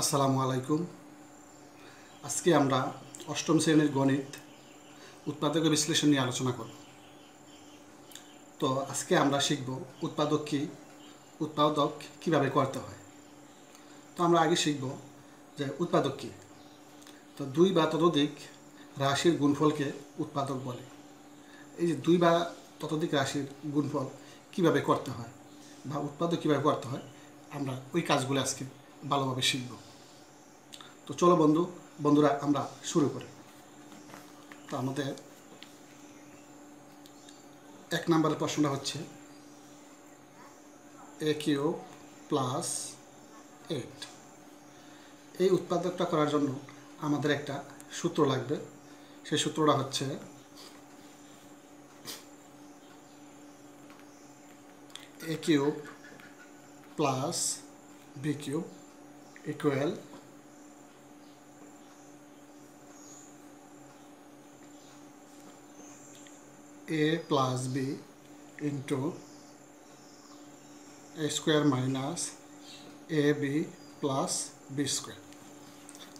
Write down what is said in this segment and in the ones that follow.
আসসালামু আলাইকুম। আজকে আমরা অষ্টম শ্রেণীর গণিত উৎপাদক বিশ্লেষণ নিয়ে আলোচনা করব। তো আজকে আমরা শিখব উৎপাদক কিভাবে করতে হয়। তো আমরা আগে শিখব যে উৎপাদক কী। তো দুই বা ততোধিক রাশির গুণফলকে উৎপাদক বলে। এই যে দুই বা ততোধিক রাশির গুণফল কিভাবে করতে হয় বা উৎপাদক কিভাবে করতে হয়, আমরা ওই কাজগুলো আজকে ভালোভাবে শিখব। তো চলো বন্ধুরা আমরা শুরু করি। তো আমাদের এক নম্বরের প্রশ্নটা হচ্ছে a³ + 8। এই উৎপাদকটা করার জন্য আমাদের একটা সূত্র লাগবে। সেই সূত্রটা হচ্ছে a³ + b³ = a + b into a² - ab + b²।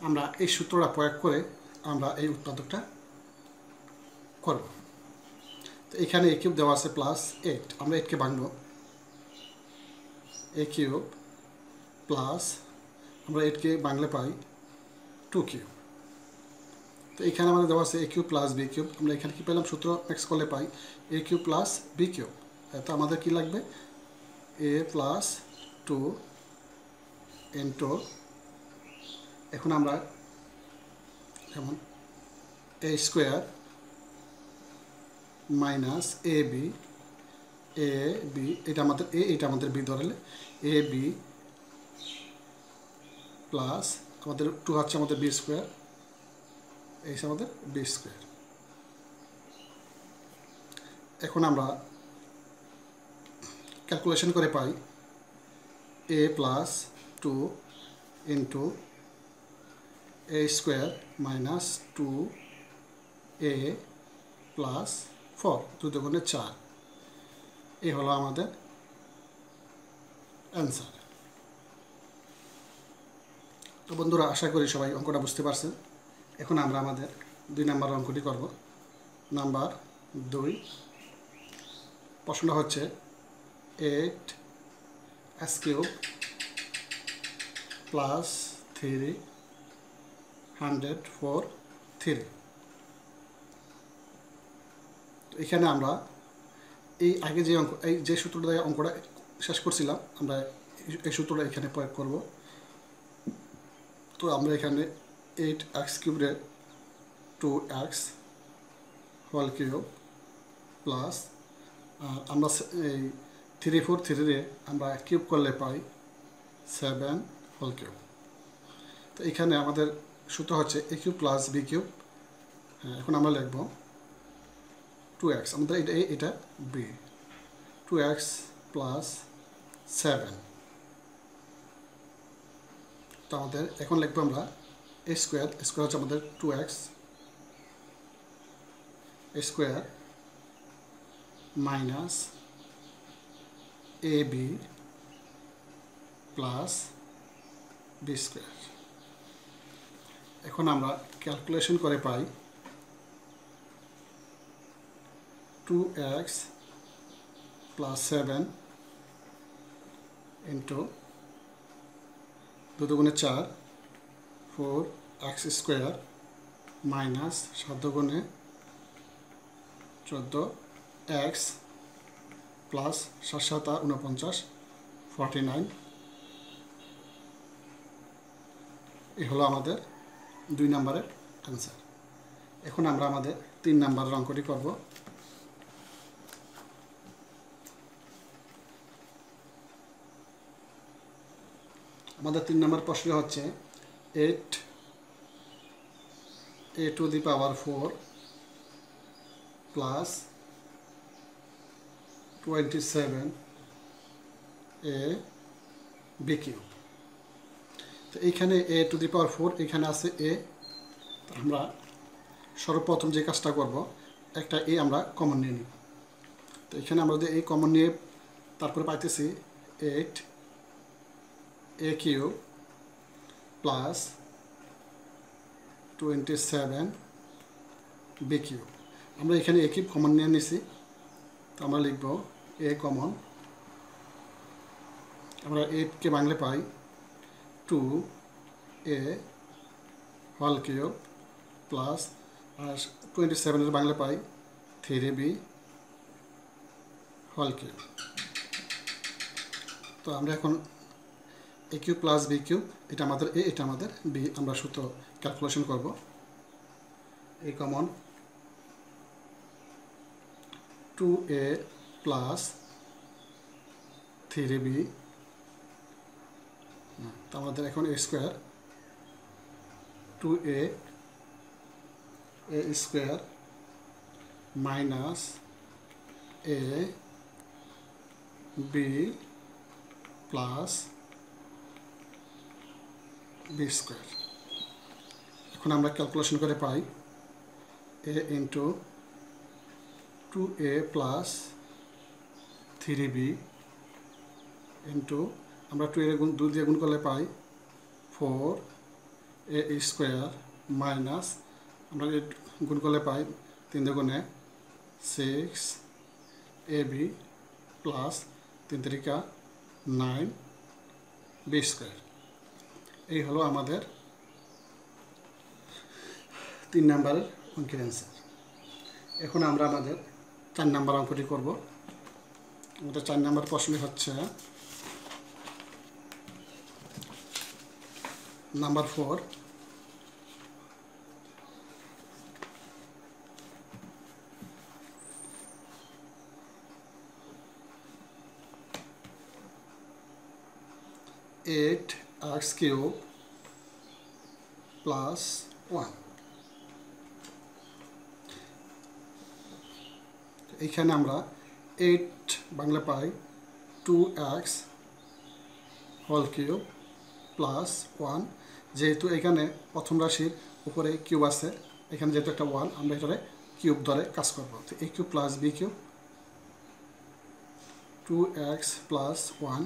আমরা এই সূত্রটা প্রয়োগ করে আমরা এই উৎপাদকটা করব। তো এখানে a³ দেওয়া আছে +8, আমরা 8কে ভাঙব। a³ প্লাস আমরা 8কে ভাঙলে পাই 2³ তো এখানে আমাদের দেওয়া আছে a³ + b³। আমরা এখানে কি পেলাম? সূত্র মিক্স করলে পাই a³ + b³। তো আমাদের কি লাগবে? a + 2 ইন্টু, এখন আমরা যেমন a² - ab, এটা আমাদের a, এটা আমাদের b ধরলে ab প্লাস আমাদের 2 হচ্ছে আমাদের b², এই আমাদের b²। এখন আমরা ক্যালকুলেশন করে পাই a + 2 ইন্টু a² - 2a + 4, 2 × 4। এই হলো আমাদের অ্যান্সার। তো বন্ধুরা, আশা করি সবাই অঙ্কটা বুঝতে পারছেন। এখন আমরা আমাদের 2 নম্বর অঙ্কটি করব। নাম্বার 2, প্রশ্নটা হচ্ছে 8s³ + 3 104 3। তো এখানে আমরা এই আগে যে সূত্রটা দিয়ে অঙ্কটা শেষ করছিলাম, আমরা এই সূত্রটা এখানে প্রয়োগ করব। তো আমরা এখানে 8x³ 2x² প্লাস আমরা এই 3 4 3 আমরা কিউব করলে পাই 7 তো এখানে আমাদের সূত্র হচ্ছে a³ + b³। এখন আমরা লিখব 2x, আমাদের এটা b, 2x + 7। তো আমাদের এখন লিখবো আমরা a² হচ্ছে আমাদের 2x, a² - ab + b²। এখন আমরা ক্যালকুলেশন করে পাই 2x + 7 into 2 × 4 4x² - 7 × 14 x plus 7 7 49 49। এই হলো আমাদের 2 নম্বরের অ্যান্সার। এখন আমরা আমাদের 3 নম্বরের অঙ্কটি করব। আমাদের 3 নম্বর প্রশ্ন হচ্ছে 8a⁴ প্লাস 27ab³। তো এইখানে a⁴ এখানে আছে a। আমরা সর্বপ্রথম যে কাজটা করব, একটা a আমরা কমন নিয়ে নিব। তো এখানে আমরা যদি a কমন নিয়ে তারপরে পাইতেছি 8a³ প্লাস 27 বি কিউব। আমরা এখানে এ কিউব কমন নিয়ে নিছি, তো আমরা লিখব এ কমন। আমরা 8কে বাংলা পাই 2a হোল কিউব প্লাস, আর 27 বাংলা পাই 3b হোল কিউব। তো আমরা এখন এ কিউব প্লাস বি কিউব, এটা আমাদের এ, এটা আমাদের বি, আমরা সূত্র ক্যালকুলেশন করব। A common 2a plus 3b, তো আমাদের এখন a square 2a square minus a b plus b square. এখন আমরা ক্যালকুলেশন করে পাই a into 2a plus 3b into, আমরা 2 এর গুণ 2 দিয়ে গুণ করলে পাই 4a স্কোয়ার মাইনাস, আমরা গুণ করলে পাই 3 দুগুণে 6ab প্লাস 3 3 9b স্কোয়ার। এই হলো আমাদের 3 নম্বরের অঙ্কের অ্যান্সার। এখন আমরা আমাদের 4 নম্বর অঙ্কটি করব। আমাদের 4 নম্বর প্রশ্ন হচ্ছে number 4, eight x cube plus 1। এইখানে আমরা 8 বাংলা পাই 2x হোল কিউব প্লাস 1, যেহেতু এখানে প্রথম রাশির উপরে কিউব আছে, এখানে যেহেতু একটা 1, আমরা এটারে কিউব ধরে কাজ করব। তো a cube plus b cube 2x plus 1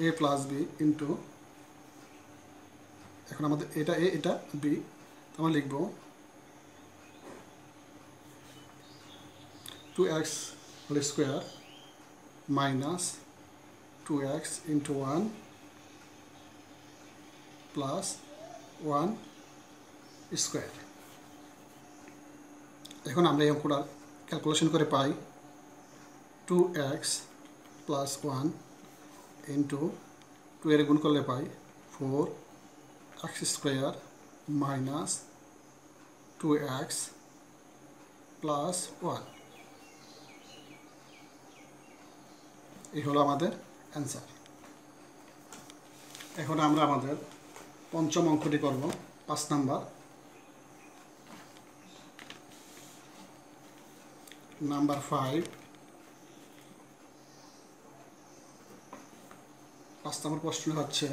a plus b into, এখন আমাদের এটা a এটা b, আমরা লিখব 2x whole square minus 2x into 1 plus 1 square. এখন আমরা এই অঙ্কটা ক্যালকুলেশন করে পাই 2x প্লাস 1 ইন্টু 2 এর গুণ করলে পাই 4x square minus 2x plus 1। এই হলো আমাদের অ্যান্সার। এখন আমরা আমাদের পঞ্চম অঙ্কটি করব, 5 নাম্বার। নাম্বার 5, 5 নম্বর প্রশ্ন হচ্ছে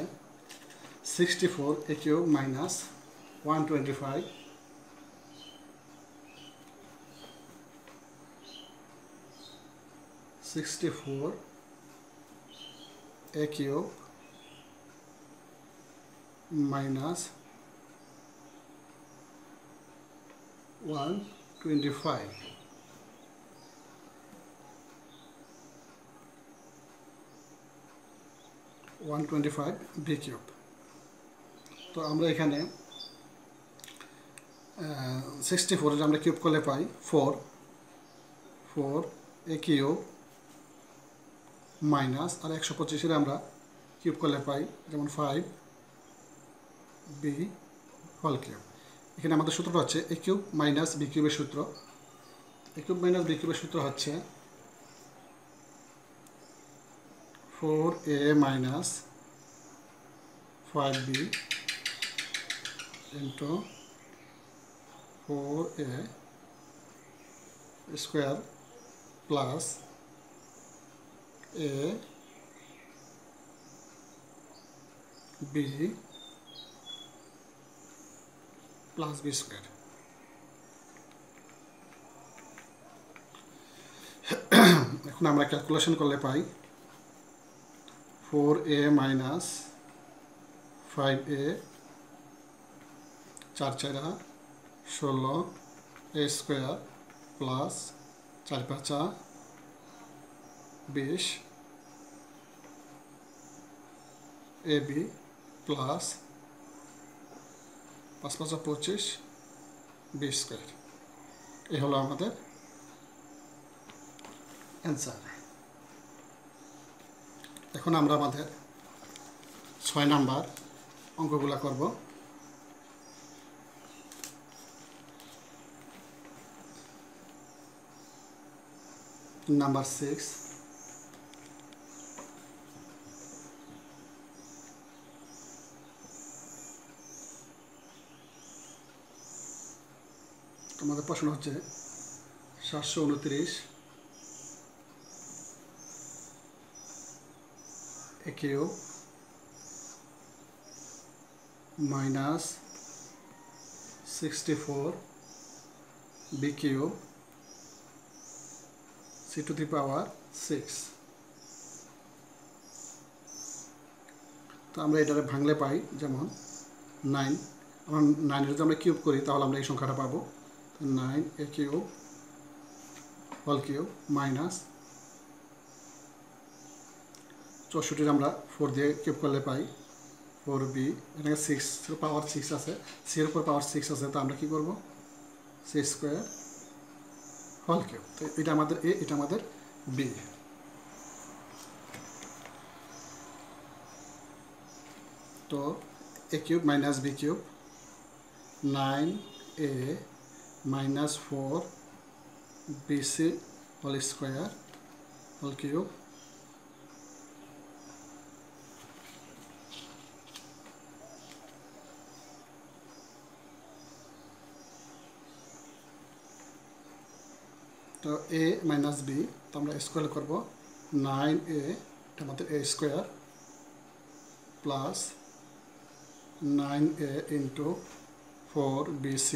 64 a cube minus 125 64 a cube minus 125 b cube. তো আমরা এখানে 64 আমরা কিউব করলে পাই 4 a কিউব মাইনাস, আর 125 আমরা কিউব করলে পাই যেমন 5 b হোল কিউব। এখানে আমাদের সূত্রটা হচ্ছে a কিউব মাইনাস b কিউবের সূত্র। a কিউব মাইনাস b কিউবের সূত্র হচ্ছে 4a minus 5b into 4a square plus a b plus b square. এখন আমরা ক্যালকুলেশন করলে পাই 4a minus 5a 4 4 16 a square plus 4 5 20 ab plus 5 5 25 b square. এই হলো আমাদের অ্যান্সার। এখন আমরা আমাদের 6 নাম্বার অঙ্কগুলো করব। নাম্বার 6, তোমাদের প্রশ্ন হচ্ছে 729 a cube minus 64 b cube c to the power 6। তো আমরা এটারে ভাঙলে পাই যেমন 9, আমরা 9 যদি আমরা কিউব করি তাহলে আমরা এই সংখ্যাটা পাবো 9 a cube whole cube minus 64 আমরা 4 দিয়ে কিউব করলে পাই 4b, এখানে 6 পাওয়ার 6 আছে, c এর উপর পাওয়ার 6 আছে, তো আমরা কি করব c স্কয়ার হোল কিউব। তো এটা আমাদের a, এটা আমাদের b। তো a cube minus b cube 9a minus 4bc whole square whole cube তো a মাইনাস b, তো আমরা স্কয়ার করব 9a, এটা আমাদের a square plus 9a into 4bc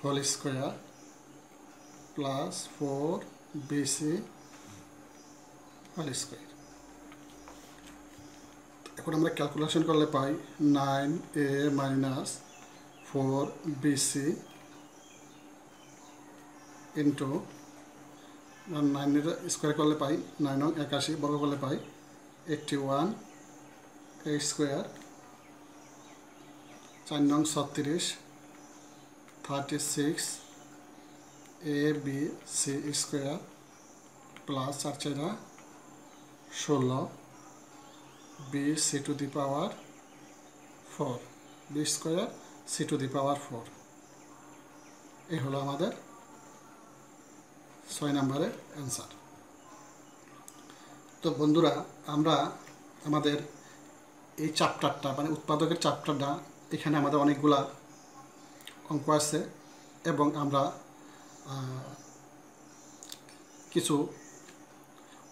whole square plus 4bc whole square. এখন আমরা ক্যালকুলেশন করলে পাই 9a মাইনাস 4bc ইন্টু 9 এর স্কয়ার করলে পাই 9 নং 81, বর্গ করলে পাই 81 a স্কয়ার, 4 নং 36 36 a b c square plus 4 4 16 b c to the power 4 b square c to the power 4। এই হলো আমাদের 6 নম্বরের অ্যান্সার। তো বন্ধুরা, আমরা আমাদের এই চ্যাপ্টারটা মানে উৎপাদকের চ্যাপ্টারটা, এখানে আমাদের অনেকগুলা অঙ্ক আছে এবং আমরা কিছু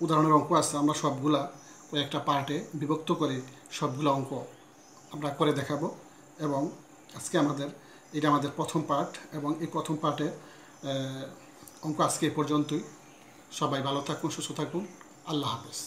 উদাহরণের অঙ্ক আছে, আমরা সবগুলা কয়েকটা পার্টে বিভক্ত করে সবগুলো অঙ্ক আমরা করে দেখাবো। এবং আজকে এটা আমাদের প্রথম পার্ট, এবং এই প্রথম পার্টে অঙ্ক আজকে এই পর্যন্তই। সবাই ভালো থাকুন, সুস্থ থাকুন, আল্লাহ হাফেজ।